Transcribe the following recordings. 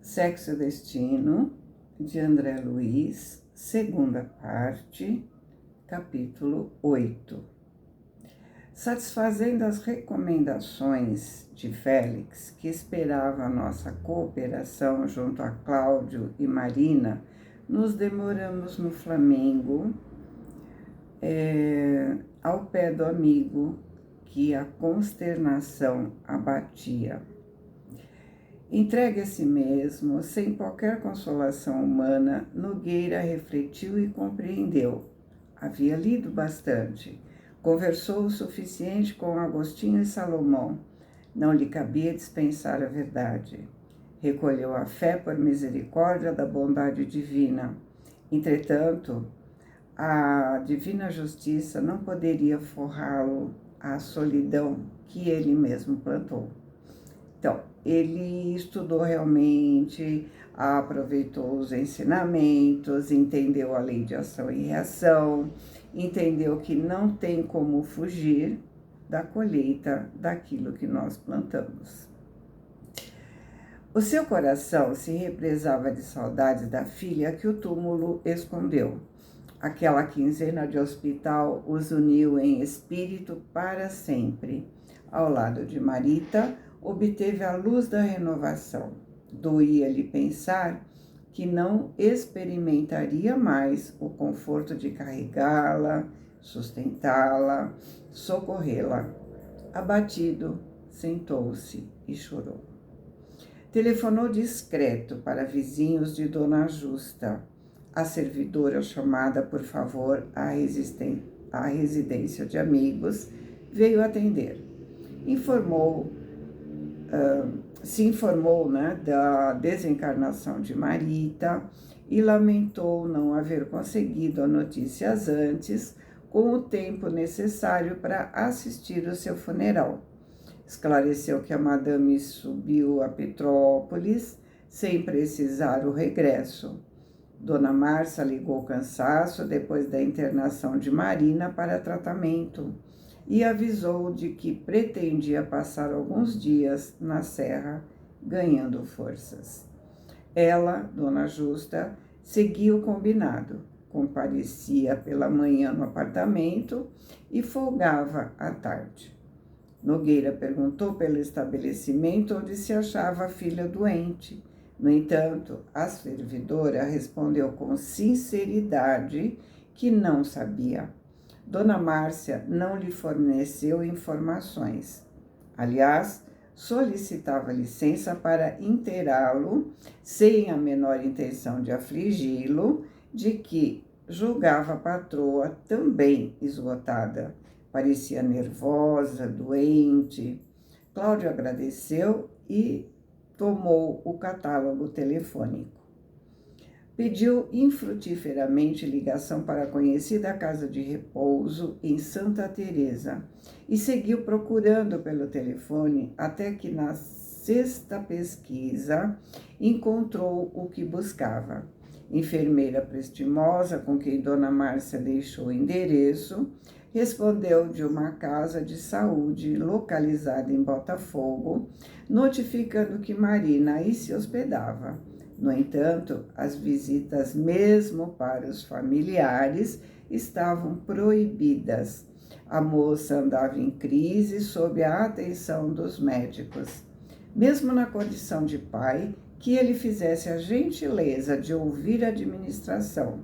Sexo e Destino, de André Luiz, segunda parte, capítulo 8. Satisfazendo as recomendações de Félix, que esperava a nossa cooperação junto a Cláudio e Marina, nos demoramos no Flamengo, ao pé do amigo que a consternação abatia. Entregue a si mesmo, sem qualquer consolação humana, Nogueira refletiu e compreendeu. Havia lido bastante, conversou o suficiente com Agostinho e Salomão. Não lhe cabia dispensar a verdade. Recolheu a fé por misericórdia da bondade divina. Entretanto, a divina justiça não poderia forrá-lo à solidão que ele mesmo plantou. Então, ele estudou realmente, aproveitou os ensinamentos, entendeu a lei de ação e reação, entendeu que não tem como fugir da colheita daquilo que nós plantamos. O seu coração se represava de saudades da filha que o túmulo escondeu. Aquela quinzena de hospital os uniu em espírito para sempre. Ao lado de Marita, obteve a luz da renovação. Doía-lhe pensar que não experimentaria mais o conforto de carregá-la, sustentá-la, socorrê-la. Abatido, sentou-se e chorou. Telefonou discreto para vizinhos de Dona Justa. A servidora, chamada por favor à residência de amigos, veio atender. Se informou da desencarnação de Marita e lamentou não haver conseguido a notícias antes, com o tempo necessário para assistir o seu funeral. Esclareceu que a madame subiu a Petrópolis sem precisar o regresso. Dona Márcia alegou cansaço depois da internação de Marina para tratamento e avisou de que pretendia passar alguns dias na serra, ganhando forças. Ela, Dona Justa, seguia o combinado, comparecia pela manhã no apartamento e folgava à tarde. Nogueira perguntou pelo estabelecimento onde se achava a filha doente. No entanto, a servidora respondeu com sinceridade que não sabia. Dona Márcia não lhe forneceu informações. Aliás, solicitava licença para inteirá-lo, sem a menor intenção de afligi-lo, de que julgava a patroa também esgotada. Parecia nervosa, doente. Cláudio agradeceu e tomou o catálogo telefônico. Pediu infrutíferamente ligação para a conhecida casa de repouso em Santa Teresa e seguiu procurando pelo telefone até que na sexta pesquisa encontrou o que buscava. Enfermeira prestimosa com quem Dona Márcia deixou o endereço, respondeu de uma casa de saúde localizada em Botafogo, notificando que Marina aí se hospedava. No entanto, as visitas mesmo para os familiares estavam proibidas. A moça andava em crise sob a atenção dos médicos. Mesmo na condição de pai, que ele fizesse a gentileza de ouvir a administração,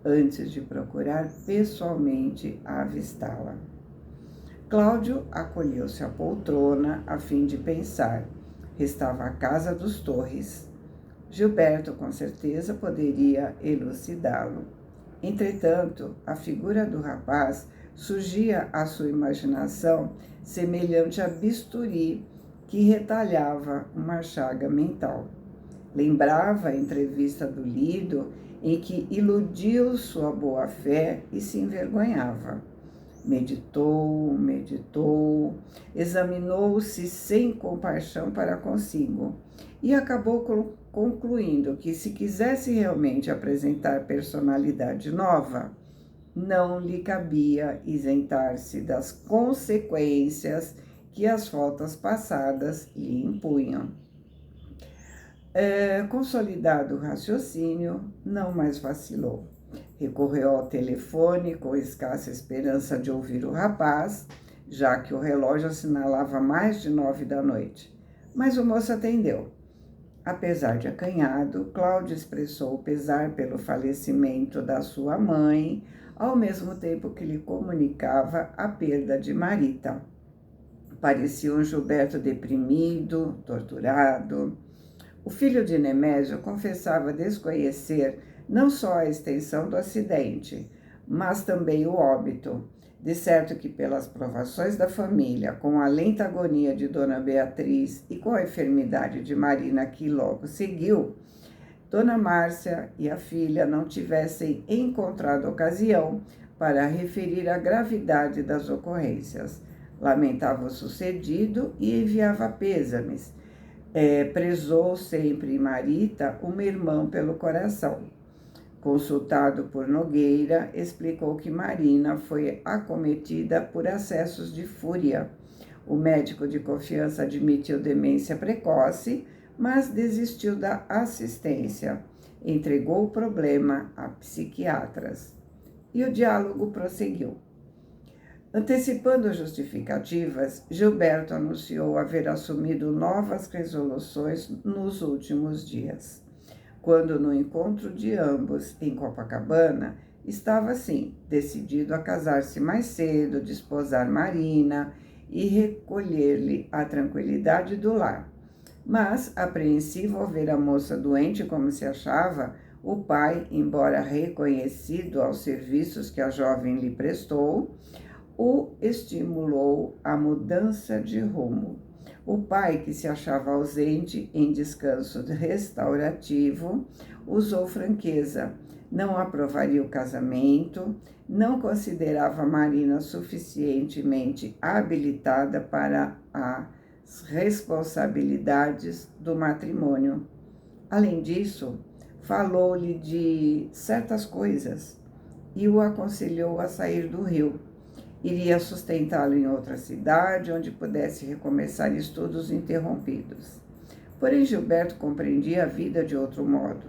antes de procurar pessoalmente avistá-la. Cláudio acolheu-se à poltrona a fim de pensar. Restava a casa dos Torres. Gilberto, com certeza, poderia elucidá-lo. Entretanto, a figura do rapaz surgia à sua imaginação semelhante a bisturi que retalhava uma chaga mental. Lembrava a entrevista do Lido em que iludiu sua boa-fé e se envergonhava. Meditou, examinou-se sem compaixão para consigo e acabou concluindo que, se quisesse realmente apresentar personalidade nova, não lhe cabia isentar-se das consequências que as faltas passadas lhe impunham. Consolidado o raciocínio, não mais vacilou. Recorreu ao telefone com escassa esperança de ouvir o rapaz, já que o relógio assinalava mais de 9 da noite. Mas o moço atendeu. Apesar de acanhado, Cláudio expressou o pesar pelo falecimento da sua mãe, ao mesmo tempo que lhe comunicava a perda de Marita. Parecia um Gilberto deprimido, torturado. O filho de Nemésio confessava desconhecer não só a extensão do acidente, mas também o óbito. De certo que pelas provações da família, com a lenta agonia de Dona Beatriz e com a enfermidade de Marina que logo seguiu, Dona Márcia e a filha não tivessem encontrado ocasião para referir a gravidade das ocorrências. Lamentava o sucedido e enviava pêsames. Prezou sempre em Marita uma irmã pelo coração. Consultado por Nogueira, explicou que Marina foi acometida por acessos de fúria. O médico de confiança admitiu demência precoce, mas desistiu da assistência. Entregou o problema a psiquiatras. E o diálogo prosseguiu. Antecipando justificativas, Gilberto anunciou haver assumido novas resoluções nos últimos dias. Quando no encontro de ambos em Copacabana, estava assim, decidido a casar-se mais cedo, desposar Marina e recolher-lhe a tranquilidade do lar. Mas, apreensivo ao ver a moça doente como se achava, o pai, embora reconhecido aos serviços que a jovem lhe prestou, o estimulou à mudança de rumo. O pai, que se achava ausente em descanso restaurativo, usou franqueza. Não aprovaria o casamento, não considerava Marina suficientemente habilitada para as responsabilidades do matrimônio. Além disso, falou-lhe de certas coisas e o aconselhou a sair do Rio. Iria sustentá-lo em outra cidade, onde pudesse recomeçar estudos interrompidos. Porém, Gilberto compreendia a vida de outro modo,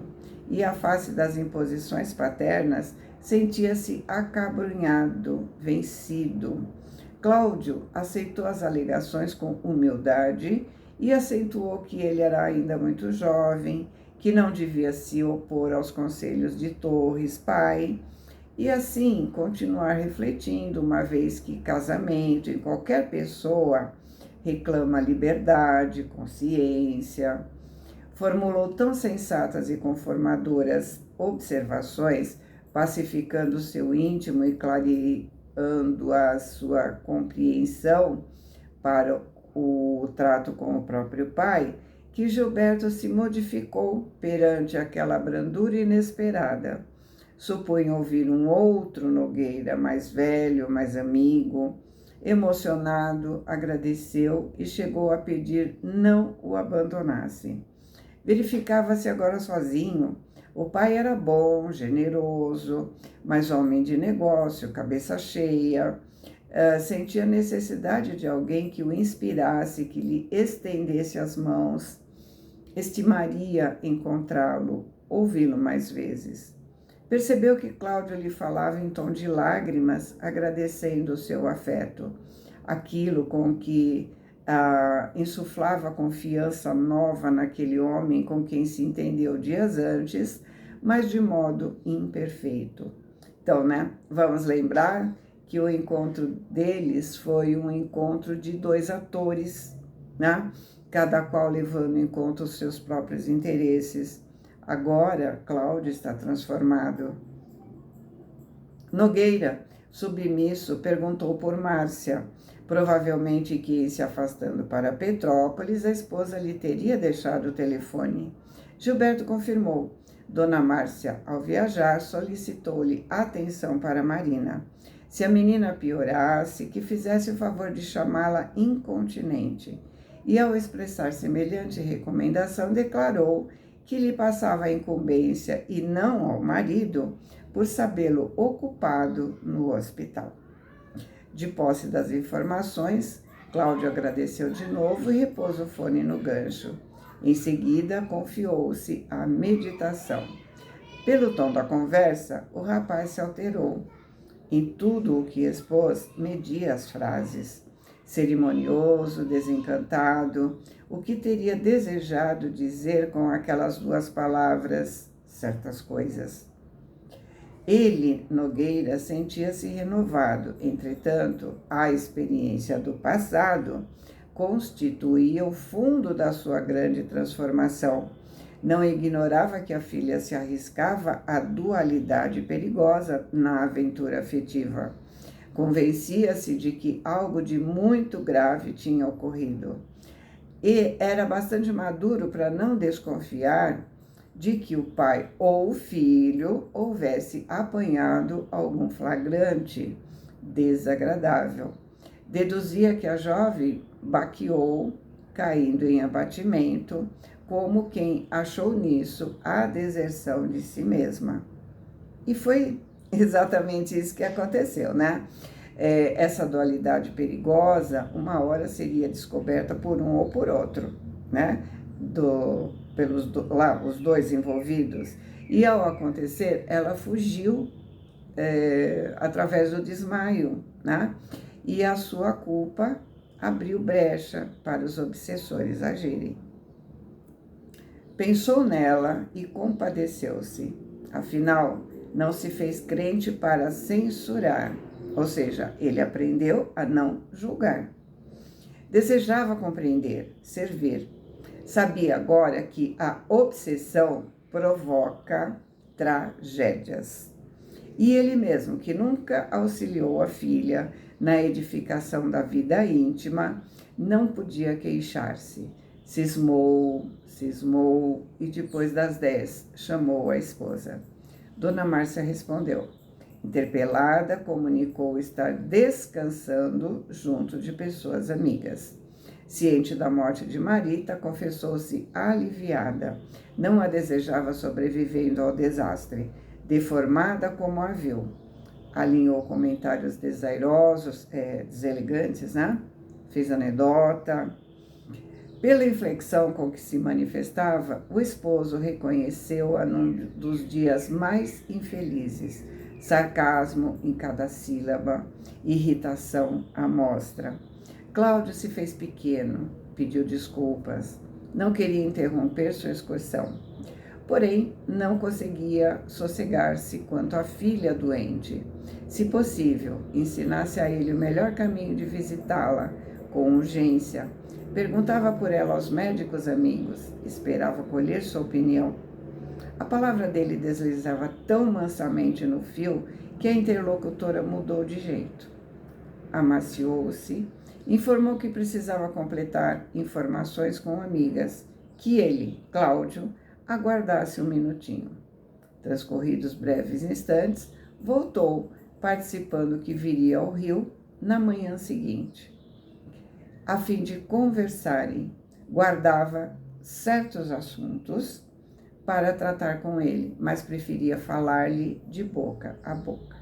e à face das imposições paternas, sentia-se acabrunhado, vencido. Cláudio aceitou as alegações com humildade e acentuou que ele era ainda muito jovem, que não devia se opor aos conselhos de Torres, pai, e assim continuar refletindo, uma vez que casamento em qualquer pessoa reclama liberdade, consciência. Formulou tão sensatas e conformadoras observações, pacificando seu íntimo e clareando a sua compreensão para o trato com o próprio pai, que Gilberto se modificou perante aquela brandura inesperada. Supunha ouvir um outro Nogueira, mais velho, mais amigo. Emocionado, agradeceu e chegou a pedir não o abandonasse. Verificava-se agora sozinho. O pai era bom, generoso, mas homem de negócio, cabeça cheia. Sentia necessidade de alguém que o inspirasse, que lhe estendesse as mãos. Estimaria encontrá-lo, ouvi-lo mais vezes. Percebeu que Cláudio lhe falava em tom de lágrimas, agradecendo o seu afeto, aquilo com que insuflava confiança nova naquele homem com quem se entendeu dias antes, mas de modo imperfeito. Então, vamos lembrar que o encontro deles foi um encontro de dois atores, cada qual levando em conta os seus próprios interesses. Agora, Cláudio está transformado. Nogueira, submisso, perguntou por Márcia. Provavelmente que, se afastando para Petrópolis, a esposa lhe teria deixado o telefone. Gilberto confirmou. Dona Márcia, ao viajar, solicitou-lhe atenção para Marina. Se a menina piorasse, que fizesse o favor de chamá-la incontinente. E, ao expressar semelhante recomendação, declarou que lhe passava a incumbência, e não ao marido, por sabê-lo ocupado no hospital. De posse das informações, Cláudio agradeceu de novo e repôs o fone no gancho. Em seguida, confiou-se à meditação. Pelo tom da conversa, o rapaz se alterou. Em tudo o que expôs, media as frases. Cerimonioso, desencantado, o que teria desejado dizer com aquelas duas palavras, certas coisas. Ele, Nogueira, sentia-se renovado. Entretanto, a experiência do passado constituía o fundo da sua grande transformação. Não ignorava que a filha se arriscava à dualidade perigosa na aventura afetiva. Convencia-se de que algo de muito grave tinha ocorrido. E era bastante maduro para não desconfiar de que o pai ou o filho houvesse apanhado algum flagrante desagradável. Deduzia que a jovem baqueou, caindo em abatimento, como quem achou nisso a deserção de si mesma. E foi exatamente isso que aconteceu, né? Essa dualidade perigosa, uma hora seria descoberta por um ou por outro, né? Os dois envolvidos. E ao acontecer, ela fugiu através do desmaio, né? E a sua culpa abriu brecha para os obsessores agirem. Pensou nela e compadeceu-se. Afinal, não se fez crente para censurar, ou seja, ele aprendeu a não julgar. Desejava compreender, servir. Sabia agora que a obsessão provoca tragédias. E ele mesmo, que nunca auxiliou a filha na edificação da vida íntima, não podia queixar-se. Cismou e depois das 10 chamou a esposa. Dona Márcia respondeu. Interpelada, comunicou estar descansando junto de pessoas amigas. Ciente da morte de Marita, confessou-se aliviada. Não a desejava sobrevivendo ao desastre, deformada como a viu. Alinhou comentários desairosos, deselegantes, né? Fez anedota. Pela inflexão com que se manifestava, o esposo reconheceu-a num dos dias mais infelizes. Sarcasmo em cada sílaba, irritação à mostra. Cláudio se fez pequeno, pediu desculpas, não queria interromper sua excursão. Porém, não conseguia sossegar-se quanto à filha doente. Se possível, ensinasse a ele o melhor caminho de visitá-la, com urgência. Perguntava por ela aos médicos amigos, esperava colher sua opinião. A palavra dele deslizava tão mansamente no fio que a interlocutora mudou de jeito. Amaciou-se, informou que precisava completar informações com amigas, que ele, Cláudio, aguardasse um minutinho. Transcorridos breves instantes, voltou, participando que viria ao Rio na manhã seguinte. A fim de conversarem, guardava certos assuntos para tratar com ele, mas preferia falar-lhe de boca a boca.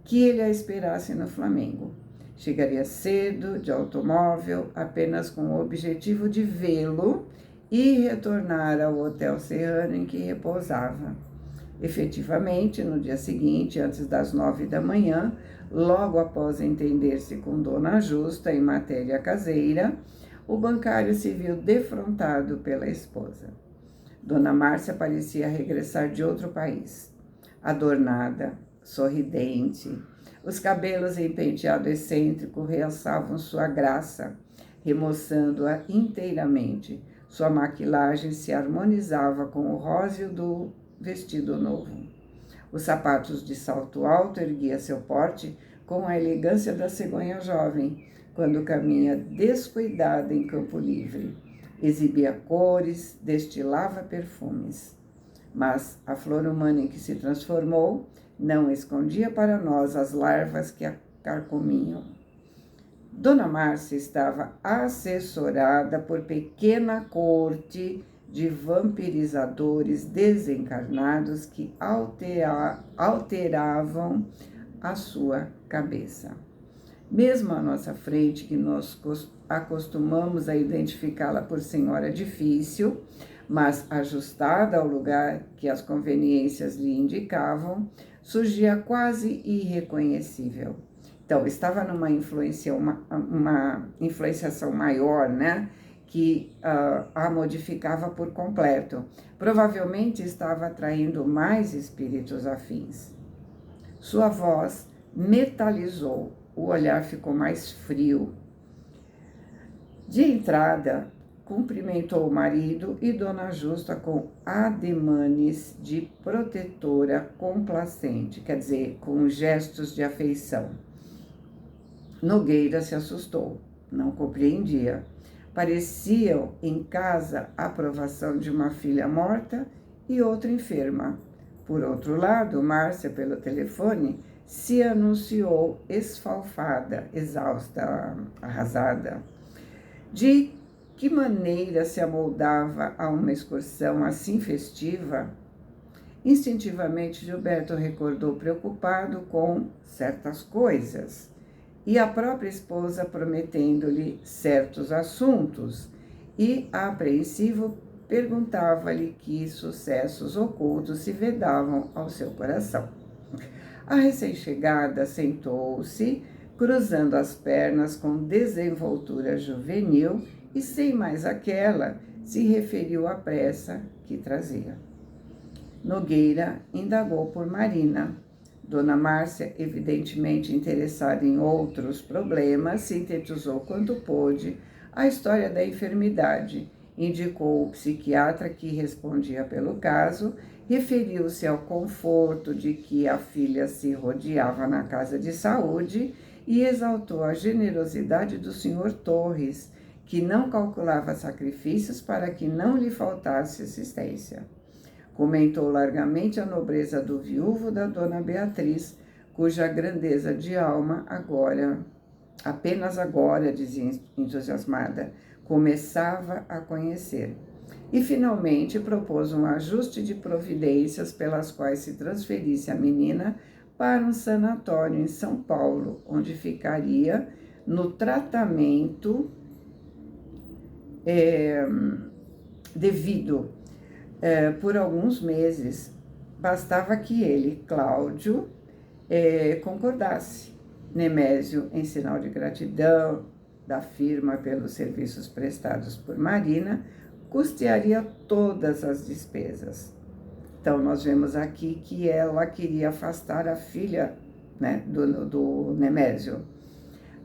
Que ele a esperasse no Flamengo. Chegaria cedo, de automóvel, apenas com o objetivo de vê-lo e retornar ao Hotel Serrano em que repousava. Efetivamente, no dia seguinte, antes das 9 da manhã, logo após entender-se com Dona Justa em matéria caseira, o bancário se viu defrontado pela esposa. Dona Márcia parecia regressar de outro país. Adornada, sorridente, os cabelos em penteado excêntrico realçavam sua graça, remoçando-a inteiramente. Sua maquilagem se harmonizava com o róseo do vestido novo. Os sapatos de salto alto erguia seu porte com a elegância da cegonha jovem, quando caminha descuidada em campo livre. Exibia cores, destilava perfumes. Mas a flor humana em que se transformou não escondia para nós as larvas que a carcomiam. Dona Márcia estava assessorada por pequena corte de vampirizadores desencarnados que alteravam a sua cabeça. Mesmo à nossa frente, que nos acostumamos a identificá-la por senhora difícil, mas ajustada ao lugar que as conveniências lhe indicavam, surgia quase irreconhecível. Então, estava numa uma influenciação maior, né? Que a modificava por completo. Provavelmente estava atraindo mais espíritos afins. Sua voz metalizou, o olhar ficou mais frio. De entrada, cumprimentou o marido e Dona Justa com ademanes de protetora complacente, quer dizer, com gestos de afeição. Nogueira se assustou, não compreendia. Pareciam em casa a aprovação de uma filha morta e outra enferma. Por outro lado, Márcia, pelo telefone, se anunciou esfalfada, exausta, arrasada. De que maneira se amoldava a uma excursão assim festiva? Instintivamente, Gilberto recordou preocupado com certas coisas e a própria esposa prometendo-lhe certos assuntos, e, apreensivo, perguntava-lhe que sucessos ocultos se vedavam ao seu coração. A recém-chegada sentou-se, cruzando as pernas com desenvoltura juvenil e, sem mais aquela, se referiu à pressa que trazia. Nogueira indagou por Marina. Dona Márcia, evidentemente interessada em outros problemas, sintetizou quanto pôde a história da enfermidade, indicou o psiquiatra que respondia pelo caso, referiu-se ao conforto de que a filha se rodeava na casa de saúde e exaltou a generosidade do Sr. Torres, que não calculava sacrifícios para que não lhe faltasse assistência. Comentou largamente a nobreza do viúvo da dona Beatriz, cuja grandeza de alma apenas agora, dizia entusiasmada, começava a conhecer. E, finalmente, propôs um ajuste de providências pelas quais se transferisse a menina para um sanatório em São Paulo, onde ficaria no tratamento devido por alguns meses. Bastava que ele, Cláudio, concordasse. Nemésio, em sinal de gratidão da firma pelos serviços prestados por Marina, custearia todas as despesas. Então, nós vemos aqui que ela queria afastar a filha, né, do Nemésio.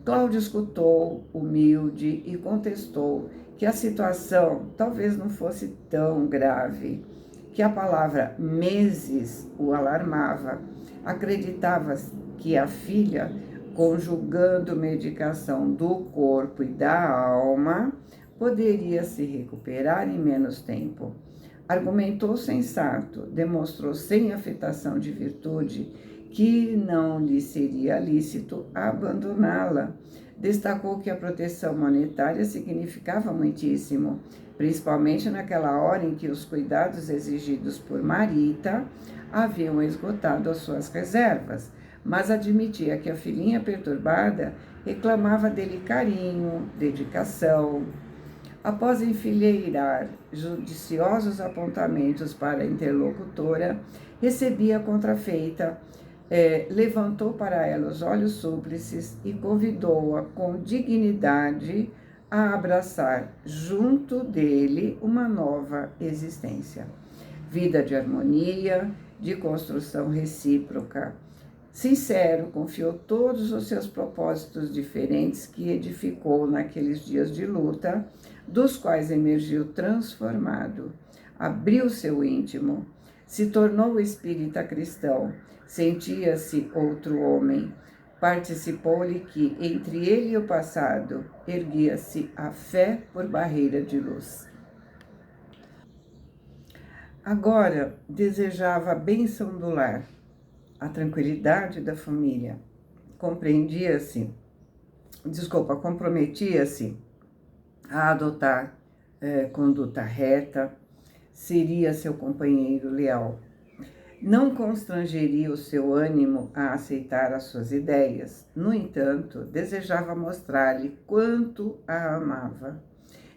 Cláudio escutou, humilde, e contestou que a situação talvez não fosse tão grave, que a palavra meses o alarmava. Acreditava que a filha, conjugando medicação do corpo e da alma, poderia se recuperar em menos tempo. Argumentou sensato, demonstrou sem afetação de virtude que não lhe seria lícito abandoná-la. Destacou que a proteção monetária significava muitíssimo, principalmente naquela hora em que os cuidados exigidos por Marita haviam esgotado as suas reservas, mas admitia que a filhinha perturbada reclamava dele carinho, dedicação. Após enfileirar judiciosos apontamentos para a interlocutora, recebia a contrafeita, levantou para ela os olhos súplices e convidou-a com dignidade a abraçar junto dele uma nova existência. Vida de harmonia, de construção recíproca. Sincero, confiou todos os seus propósitos diferentes que edificou naqueles dias de luta, dos quais emergiu transformado. Abriu seu íntimo, se tornou espírita cristão, sentia-se outro homem. Participou-lhe que, entre ele e o passado, erguia-se a fé por barreira de luz. Agora desejava a bênção do lar, a tranquilidade da família. Comprometia-se a adotar conduta reta, seria seu companheiro leal. Não constrangeria o seu ânimo a aceitar as suas ideias. No entanto, desejava mostrar-lhe quanto a amava.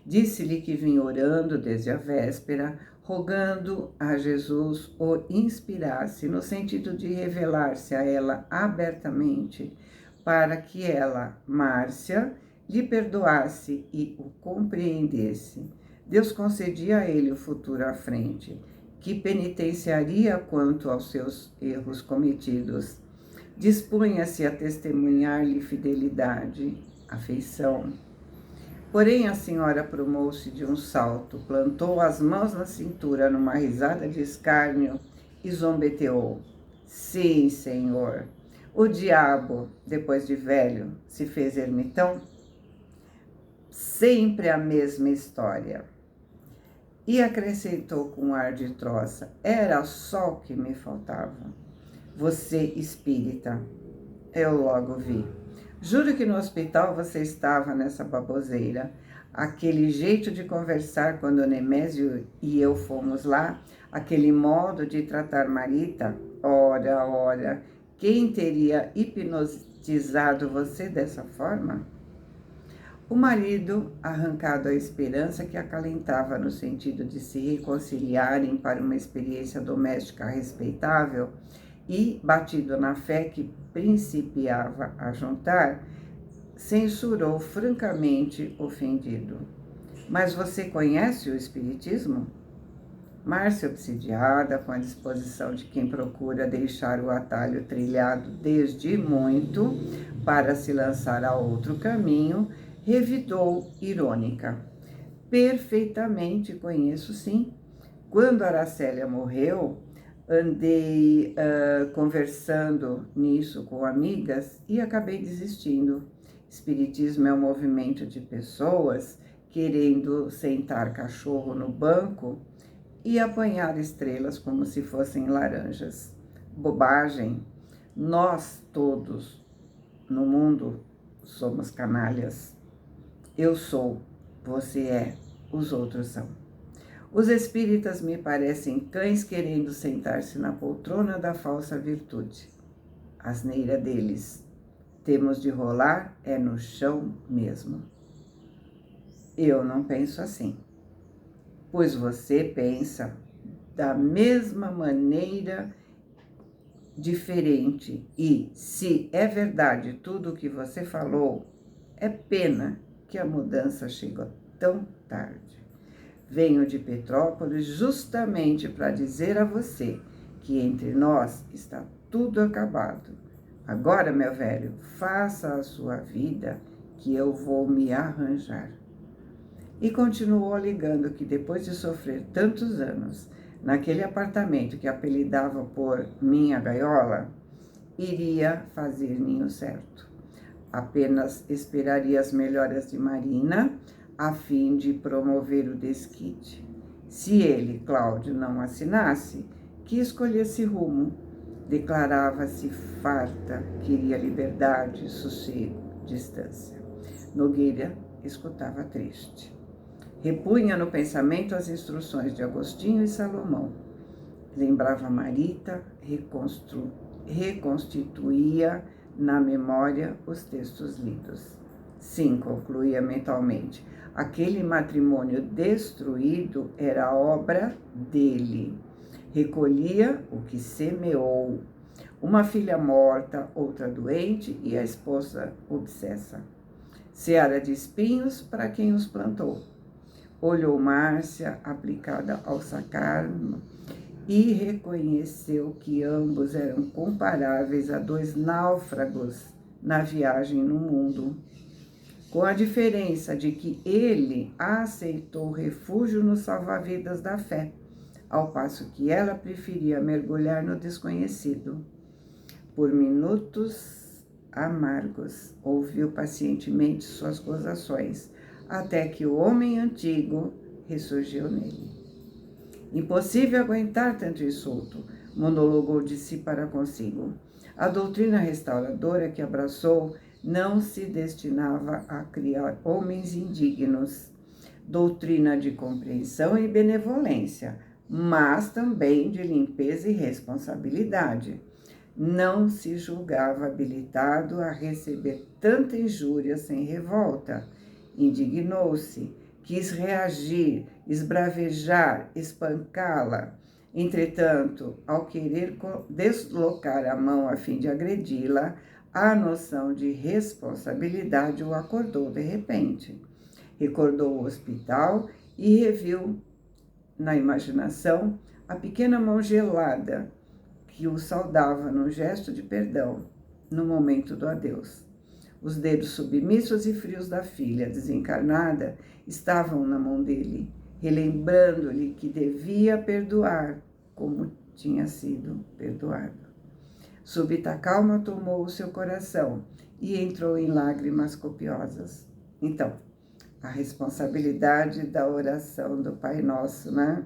Disse-lhe que vinha orando desde a véspera, rogando a Jesus o inspirasse, no sentido de revelar-se a ela abertamente, para que ela, Márcia, lhe perdoasse e o compreendesse. Deus concedia a ele o futuro à frente, que penitenciaria quanto aos seus erros cometidos. Dispunha-se a testemunhar-lhe fidelidade, afeição. Porém, a senhora aprumou-se de um salto, plantou as mãos na cintura numa risada de escárnio e zombeteou. Sim, senhor. O diabo, depois de velho, se fez ermitão? Sempre a mesma história. E acrescentou com ar de troça: era só o que me faltava. Você, espírita, eu logo vi. Juro que no hospital você estava nessa baboseira. Aquele jeito de conversar quando o Nemésio e eu fomos lá, aquele modo de tratar Marita, ora, quem teria hipnotizado você dessa forma? O marido, arrancado a esperança que acalentava no sentido de se reconciliarem para uma experiência doméstica respeitável e, batido na fé que principiava a juntar, censurou francamente ofendido. Mas você conhece o Espiritismo? Márcia, obsidiada, com a disposição de quem procura deixar o atalho trilhado desde muito para se lançar a outro caminho, revidou irônica. Perfeitamente conheço, sim. Quando Aracélia morreu, andei conversando nisso com amigas e acabei desistindo. Espiritismo é um movimento de pessoas querendo sentar cachorro no banco e apanhar estrelas como se fossem laranjas. Bobagem. Nós todos no mundo somos canalhas. Eu sou, você é, os outros são. Os espíritas me parecem cães querendo sentar-se na poltrona da falsa virtude. Asneira deles. Temos de rolar é no chão mesmo. Eu não penso assim. Pois você pensa da mesma maneira diferente e, se é verdade tudo o que você falou, é pena que a mudança chegou tão tarde. Venho de Petrópolis justamente para dizer a você que entre nós está tudo acabado. Agora, meu velho, faça a sua vida que eu vou me arranjar. E continuou alegando que depois de sofrer tantos anos naquele apartamento que apelidava por Minha Gaiola, iria fazer ninho certo. Apenas esperaria as melhoras de Marina a fim de promover o desquite. Se ele, Cláudio, não assinasse, que escolhesse rumo. Declarava-se farta, queria liberdade, sossego, distância. Nogueira escutava triste. Repunha no pensamento as instruções de Agostinho e Salomão. Lembrava Marita, reconstituía na memória os textos lidos. Sim, concluía mentalmente, aquele matrimônio destruído era obra dele. Recolhia o que semeou. Uma filha morta, outra doente e a esposa obsessa. Seara de espinhos para quem os plantou. Olhou Márcia, aplicada ao sacarmo, e reconheceu que ambos eram comparáveis a dois náufragos na viagem no mundo, com a diferença de que ele aceitou refúgio no salva-vidas da fé, ao passo que ela preferia mergulhar no desconhecido. Por minutos amargos, ouviu pacientemente suas gozações, até que o homem antigo ressurgiu nele. Impossível aguentar tanto insulto, monologou de si para consigo. A doutrina restauradora que abraçou não se destinava a criar homens indignos. Doutrina de compreensão e benevolência, mas também de limpeza e responsabilidade. Não se julgava habilitado a receber tanta injúria sem revolta. Indignou-se, quis reagir, esbravejar, espancá-la. Entretanto, ao querer deslocar a mão a fim de agredi-la, a noção de responsabilidade o acordou de repente. Recordou o hospital e reviu na imaginação a pequena mão gelada que o saudava num gesto de perdão no momento do adeus. Os dedos submissos e frios da filha desencarnada estavam na mão dele, relembrando-lhe que devia perdoar como tinha sido perdoado. Súbita calma tomou o seu coração e entrou em lágrimas copiosas. Então, a responsabilidade da oração do Pai Nosso, né?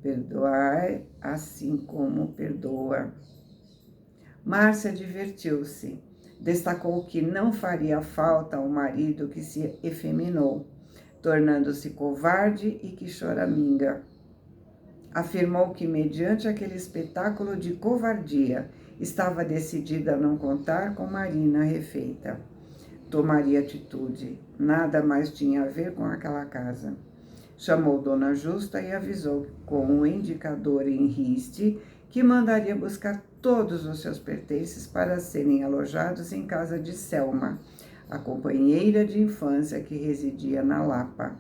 Perdoai assim como perdoa. Márcia divertiu-se. Destacou que não faria falta ao marido que se efeminou, tornando-se covarde e que choraminga. Afirmou que, mediante aquele espetáculo de covardia, estava decidida a não contar com Marina refeita. Tomaria atitude, nada mais tinha a ver com aquela casa. Chamou Dona Justa e avisou com um indicador em riste que mandaria buscar todos os seus pertences para serem alojados em casa de Selma, a companheira de infância que residia na Lapa.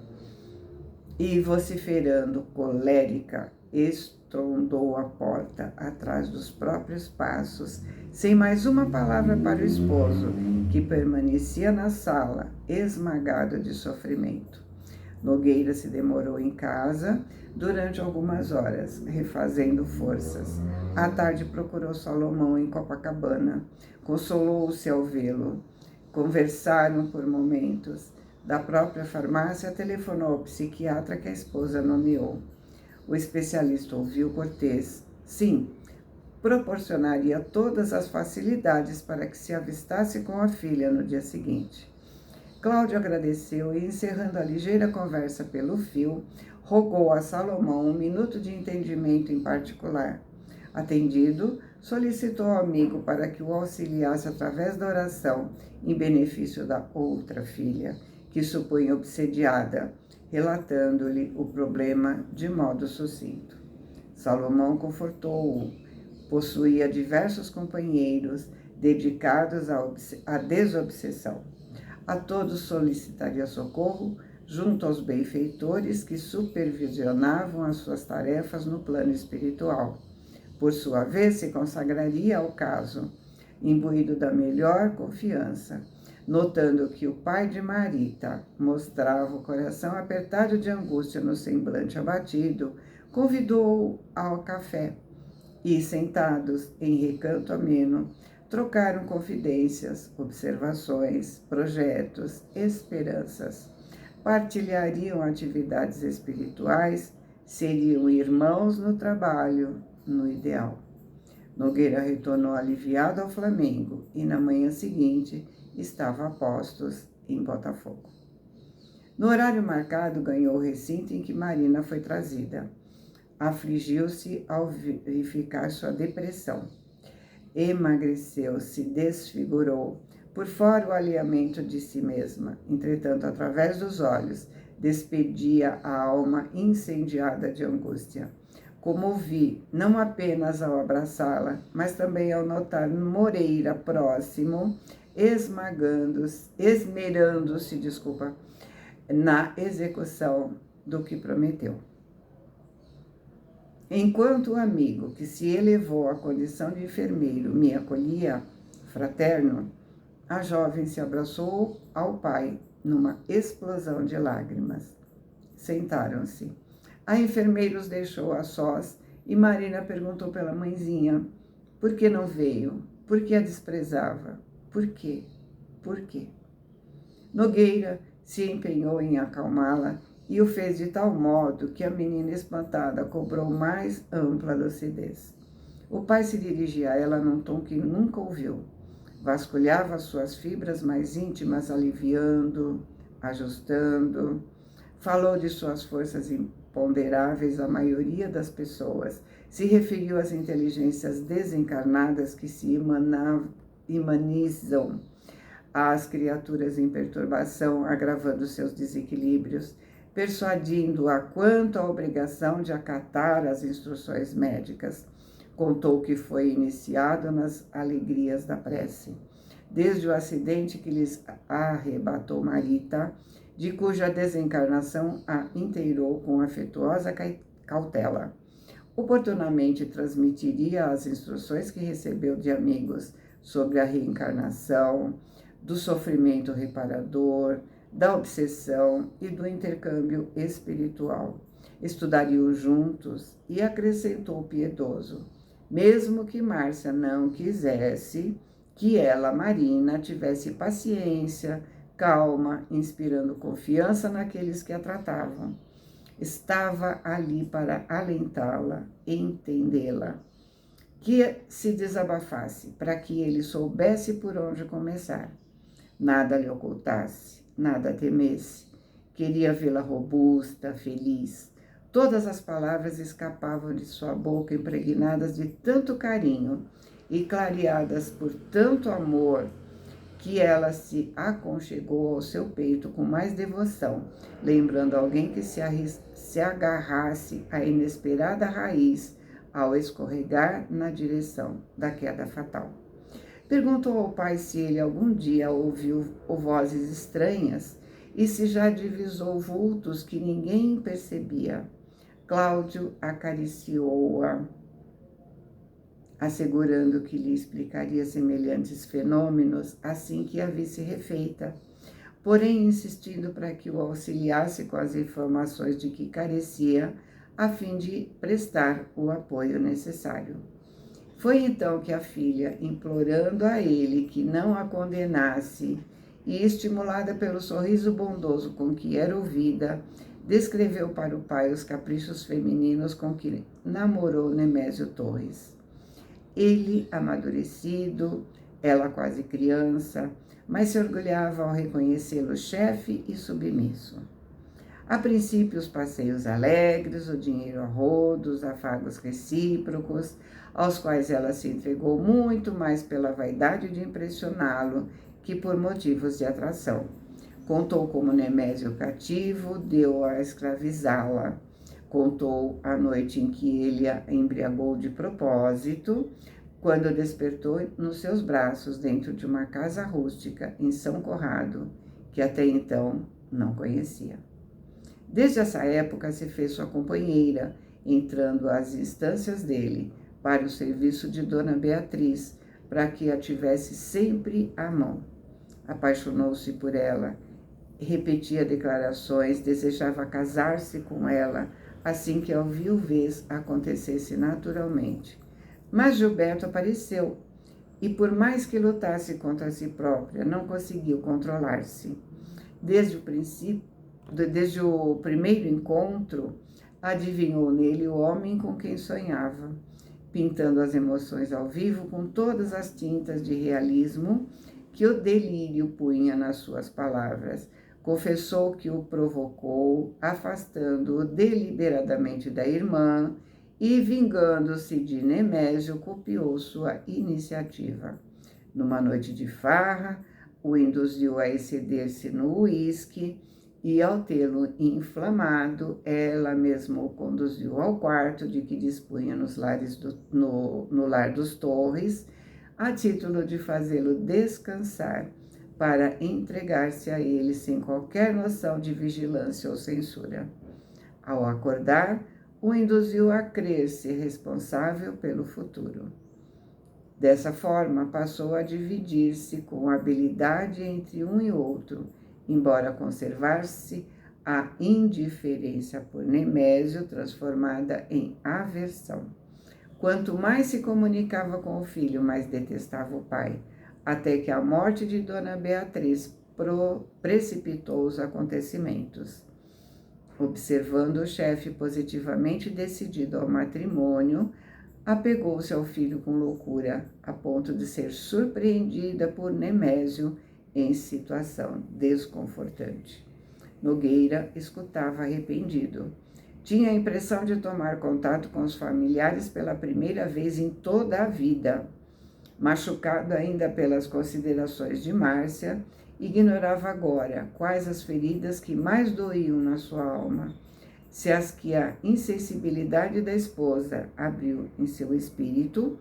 E, vociferando colérica, estrondou a porta atrás dos próprios passos, sem mais uma palavra para o esposo, que permanecia na sala, esmagado de sofrimento. Nogueira se demorou em casa durante algumas horas, refazendo forças. À tarde procurou Salomão em Copacabana. Consolou-se ao vê-lo. Conversaram por momentos. Da própria farmácia, telefonou ao psiquiatra que a esposa nomeou. O especialista ouviu cortês. Sim, proporcionaria todas as facilidades para que se avistasse com a filha no dia seguinte. Cláudio agradeceu e, encerrando a ligeira conversa pelo fio, rogou a Salomão um minuto de entendimento em particular. Atendido, solicitou ao amigo para que o auxiliasse através da oração em benefício da outra filha, que supunha obsediada, relatando-lhe o problema de modo sucinto. Salomão confortou-o. Possuía diversos companheiros dedicados à desobsessão. A todos solicitaria socorro junto aos benfeitores que supervisionavam as suas tarefas no plano espiritual. Por sua vez, se consagraria ao caso, imbuído da melhor confiança. Notando que o pai de Marita mostrava o coração apertado de angústia no semblante abatido, convidou-o ao café e, sentados em recanto ameno, trocaram confidências, observações, projetos, esperanças. Partilhariam atividades espirituais, seriam irmãos no trabalho, no ideal. Nogueira retornou aliviado ao Flamengo e, na manhã seguinte, estava a postos em Botafogo. No horário marcado, ganhou o recinto em que Marina foi trazida. Afligiu-se ao verificar sua depressão. Emagreceu, se desfigurou. Por fora, o alinhamento de si mesma. Entretanto, através dos olhos, despedia a alma incendiada de angústia. Comovi, não apenas ao abraçá-la, mas também ao notar Moreira próximo, esmerando-se, na execução do que prometeu. Enquanto o amigo que se elevou à condição de enfermeiro me acolhia, fraterno, a jovem se abraçou ao pai numa explosão de lágrimas. Sentaram-se. A enfermeira os deixou a sós e Marina perguntou pela mãezinha. Por que não veio? Por que a desprezava? Por quê? Por quê? Nogueira se empenhou em acalmá-la e o fez de tal modo que a menina espantada cobrou mais ampla lucidez. O pai se dirigia a ela num tom que nunca ouviu. Vasculhava suas fibras mais íntimas, aliviando, ajustando. Falou de suas forças ponderáveis à maioria das pessoas, se referiu às inteligências desencarnadas que se imanizam às criaturas em perturbação, agravando seus desequilíbrios, persuadindo-a quanto à obrigação de acatar as instruções médicas. Contou que foi iniciado nas alegrias da prece, desde o acidente que lhes arrebatou Marita, de cuja desencarnação a inteirou com afetuosa cautela. Oportunamente transmitiria as instruções que recebeu de amigos sobre a reencarnação, do sofrimento reparador, da obsessão e do intercâmbio espiritual. Estudariam juntos e acrescentou piedoso, mesmo que Márcia não quisesse, que ela, Marina, tivesse paciência, calma, inspirando confiança naqueles que a tratavam. Estava ali para alentá-la, entendê-la, que se desabafasse, para que ele soubesse por onde começar. Nada lhe ocultasse, nada temesse. Queria vê-la robusta, feliz. Todas as palavras escapavam de sua boca, impregnadas de tanto carinho e clareadas por tanto amor, que ela se aconchegou ao seu peito com mais devoção, lembrando alguém que se agarrasse à inesperada raiz ao escorregar na direção da queda fatal. Perguntou ao pai se ele algum dia ouviu vozes estranhas e se já divisou vultos que ninguém percebia. Cláudio acariciou-a, assegurando que lhe explicaria semelhantes fenômenos assim que a visse refeita, porém insistindo para que o auxiliasse com as informações de que carecia, a fim de prestar o apoio necessário. Foi então que a filha, implorando a ele que não a condenasse e estimulada pelo sorriso bondoso com que era ouvida, descreveu para o pai os caprichos femininos com que namorou Nemésio Torres. Ele amadurecido, ela quase criança, mas se orgulhava ao reconhecê-lo chefe e submisso. A princípio, os passeios alegres, o dinheiro a rodo, os afagos recíprocos, aos quais ela se entregou muito mais pela vaidade de impressioná-lo que por motivos de atração. Contou como Nemésio cativo deu a escravizá-la. Contou a noite em que ele a embriagou de propósito, quando despertou nos seus braços dentro de uma casa rústica em São Conrado, que até então não conhecia. Desde essa época se fez sua companheira, entrando às instâncias dele para o serviço de Dona Beatriz, para que a tivesse sempre à mão. Apaixonou-se por ela, repetia declarações, desejava casar-se com ela, assim que a viuvez acontecesse naturalmente. Mas Gilberto apareceu, e por mais que lutasse contra si própria, não conseguiu controlar-se. Desde o primeiro encontro, adivinhou nele o homem com quem sonhava, pintando as emoções ao vivo com todas as tintas de realismo que o delírio punha nas suas palavras. Confessou que o provocou, afastando-o deliberadamente da irmã e, vingando-se de Nemésio, copiou sua iniciativa. Numa noite de farra, o induziu a exceder-se no uísque e, ao tê-lo inflamado, ela mesma o conduziu ao quarto de que dispunha no lar dos Torres, a título de fazê-lo descansar, para entregar-se a ele sem qualquer noção de vigilância ou censura. Ao acordar, o induziu a crer-se responsável pelo futuro. Dessa forma, passou a dividir-se com habilidade entre um e outro, embora conservar-se a indiferença por Nemésio transformada em aversão. Quanto mais se comunicava com o filho, mais detestava o pai, até que a morte de Dona Beatriz precipitou os acontecimentos. Observando o chefe positivamente decidido ao matrimônio, apegou-se ao filho com loucura, a ponto de ser surpreendida por Nemésio em situação desconfortante. Nogueira escutava arrependido. Tinha a impressão de tomar contato com os familiares pela primeira vez em toda a vida. Machucado ainda pelas considerações de Márcia, ignorava agora quais as feridas que mais doíam na sua alma, se as que a insensibilidade da esposa abriu em seu espírito,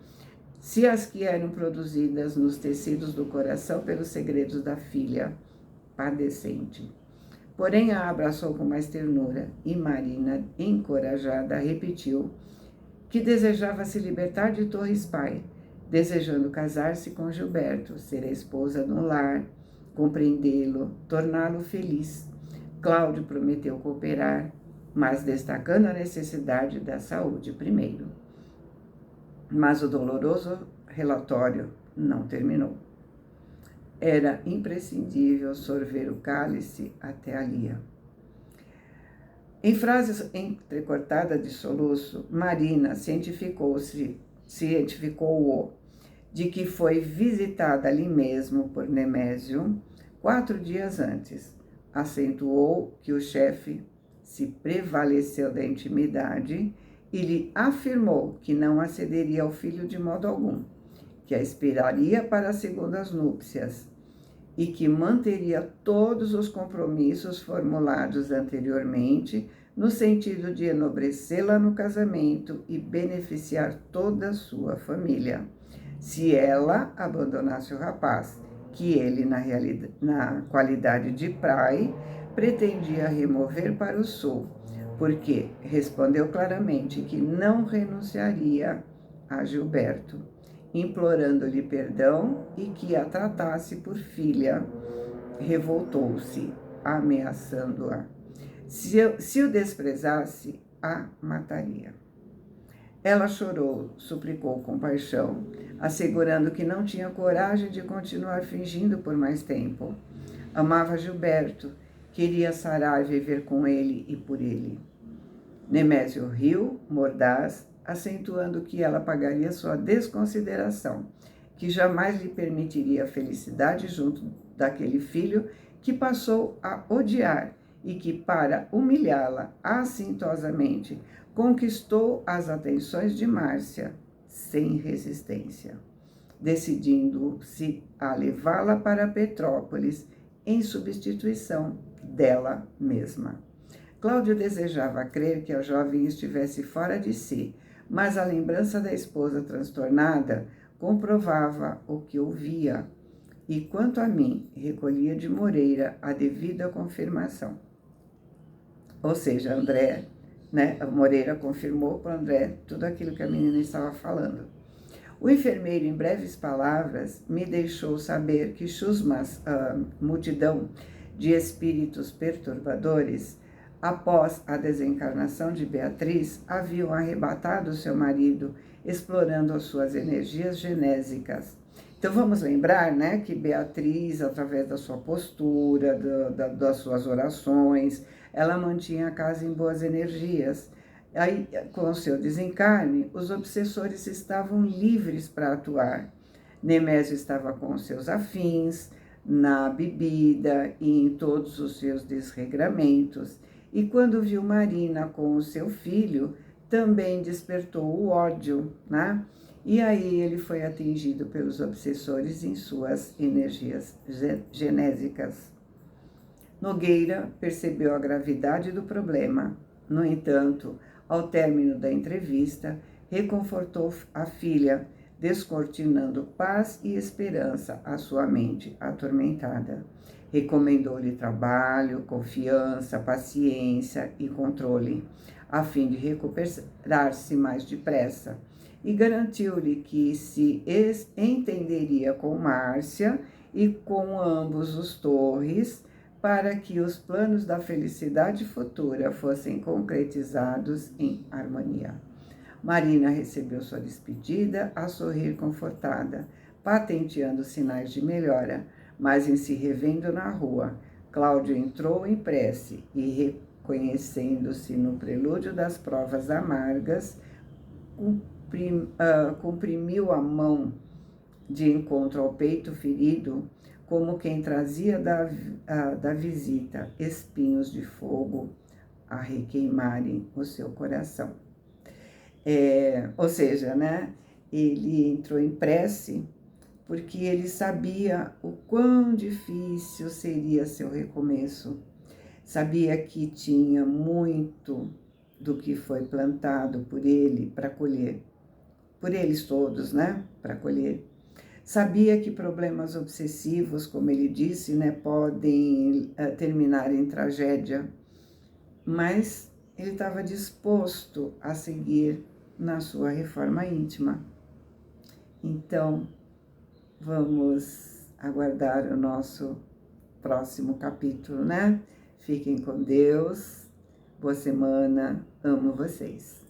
se as que eram produzidas nos tecidos do coração pelos segredos da filha padecente. Porém, a abraçou com mais ternura e Marina, encorajada, repetiu que desejava se libertar de Torres pai, desejando casar-se com Gilberto, ser a esposa no lar, compreendê-lo, torná-lo feliz. Cláudio prometeu cooperar, mas destacando a necessidade da saúde primeiro. Mas o doloroso relatório não terminou. Era imprescindível sorver o cálice até a Lia. Em frases entrecortadas de soluço, Marina cientificou-o de que foi visitada ali mesmo por Nemésio 4 dias antes. Acentuou que o chefe se prevaleceu da intimidade e lhe afirmou que não acederia ao filho de modo algum, que a esperaria para as segundas núpcias e que manteria todos os compromissos formulados anteriormente no sentido de enobrecê-la no casamento e beneficiar toda a sua família, se ela abandonasse o rapaz, que ele, na qualidade de pai, pretendia remover para o sul, porque respondeu claramente que não renunciaria a Gilberto, implorando-lhe perdão e que a tratasse por filha. Revoltou-se, ameaçando-a. Se o desprezasse, a mataria. Ela chorou, suplicou com paixão, assegurando que não tinha coragem de continuar fingindo por mais tempo. Amava Gilberto, queria sarar e viver com ele e por ele. Nemésio riu, mordaz, acentuando que ela pagaria sua desconsideração, que jamais lhe permitiria a felicidade junto daquele filho que passou a odiar e que, para humilhá-la assintosamente, conquistou as atenções de Márcia sem resistência, decidindo-se a levá-la para Petrópolis em substituição dela mesma. Cláudio desejava crer que a jovem estivesse fora de si, mas a lembrança da esposa transtornada comprovava o que ouvia, e quanto a mim, recolhia de Moreira a devida confirmação. Ou seja, Moreira confirmou para André tudo aquilo que a menina estava falando. O enfermeiro, em breves palavras, me deixou saber que chusmas, multidão de espíritos perturbadores, após a desencarnação de Beatriz, haviam arrebatado seu marido, explorando as suas energias genésicas. Então vamos lembrar, que Beatriz, através da sua postura, das suas orações, ela mantinha a casa em boas energias. Aí, com o seu desencarne, os obsessores estavam livres para atuar. Nemésio estava com os seus afins, na bebida e em todos os seus desregramentos. E quando viu Marina com o seu filho, também despertou o ódio, E aí ele foi atingido pelos obsessores em suas energias genésicas. Nogueira percebeu a gravidade do problema. No entanto, ao término da entrevista, reconfortou a filha, descortinando paz e esperança à sua mente atormentada. Recomendou-lhe trabalho, confiança, paciência e controle, a fim de recuperar-se mais depressa, e garantiu-lhe que se entenderia com Márcia e com ambos os Torres para que os planos da felicidade futura fossem concretizados em harmonia. Marina recebeu sua despedida a sorrir confortada, patenteando sinais de melhora, mas em se revendo na rua, Cláudio entrou em prece e, reconhecendo-se no prelúdio das provas amargas, comprimiu a mão de encontro ao peito ferido, como quem trazia da visita espinhos de fogo, a requeimarem o seu coração. Ou seja, né, ele entrou em prece porque ele sabia o quão difícil seria seu recomeço. Sabia que tinha muito do que foi plantado por ele para colher, por eles todos, né, para colher. Sabia que problemas obsessivos, como ele disse, né, podem terminar em tragédia, mas ele estava disposto a seguir na sua reforma íntima. Então, vamos aguardar o nosso próximo capítulo, né? Fiquem com Deus. Boa semana. Amo vocês.